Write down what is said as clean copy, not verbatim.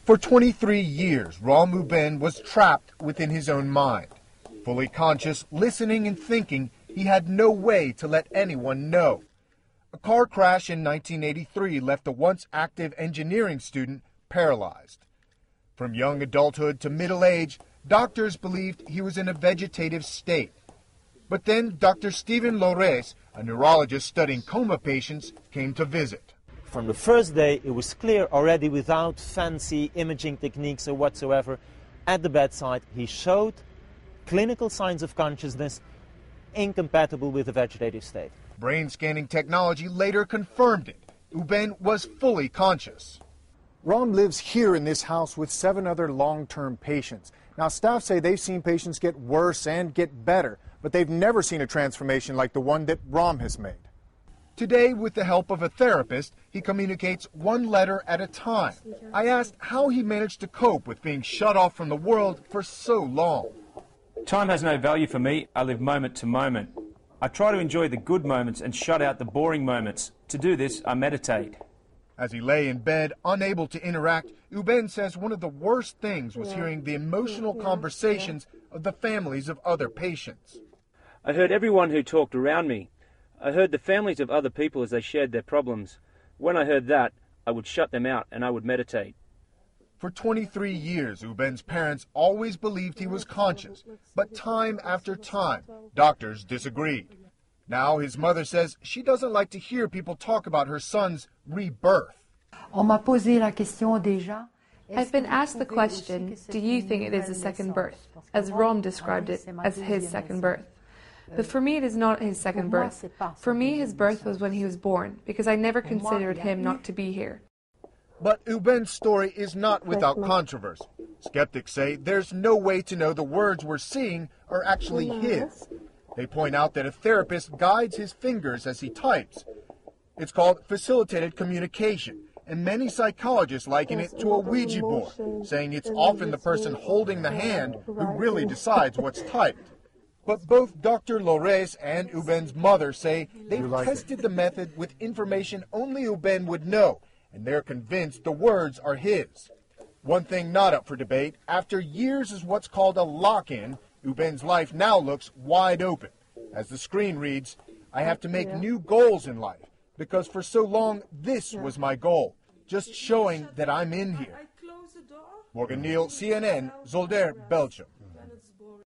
For 23 years, Ram Uben was trapped within his own mind. Fully conscious, listening and thinking, he had no way to let anyone know. A car crash in 1983 left a once active engineering student paralyzed. From young adulthood to middle age, doctors believed he was in a vegetative state. But then Dr. Steven Lores, a neurologist studying coma patients, came to visit. From the first day, it was clear already without fancy imaging techniques or whatsoever. At the bedside, he showed clinical signs of consciousness incompatible with a vegetative state. Brain scanning technology later confirmed it. Uben was fully conscious. Ram lives here in this house with 7 other long-term patients. Now, staff say they've seen patients get worse and get better, but they've never seen a transformation like the one that Ram has made. Today, with the help of a therapist, he communicates one letter at a time. I asked how he managed to cope with being shut off from the world for so long. Time has no value for me. I live moment to moment. I try to enjoy the good moments and shut out the boring moments. To do this, I meditate. As he lay in bed, unable to interact, Uben says one of the worst things was hearing the emotional conversations of the families of other patients. I heard everyone who talked around me. I heard the families of other people as they shared their problems. When I heard that, I would shut them out and I would meditate. For 23 years, Uben's parents always believed he was conscious, but time after time, doctors disagreed. Now his mother says she doesn't like to hear people talk about her son's rebirth. I've been asked the question, do you think it is a second birth, as Ram described it as his second birth? But for me, it is not his second birth. For me, his birth was when he was born, because I never considered him not to be here. But Uben's story is not without controversy. Skeptics say there's no way to know the words we're seeing are actually his. They point out that a therapist guides his fingers as he types. It's called facilitated communication, and many psychologists liken it to a Ouija board, saying it's often the person holding the hand who really decides what's typed. But both Dr. Lores and Uben's mother say they've tested the method with information only Uben would know, and they're convinced the words are his. One thing not up for debate, after years is what's called a lock-in, Uben's life now looks wide open. As the screen reads, I have to make new goals in life, because for so long this was my goal, just showing that I'm in here. Morgan Neill, CNN, Zolder, Belgium.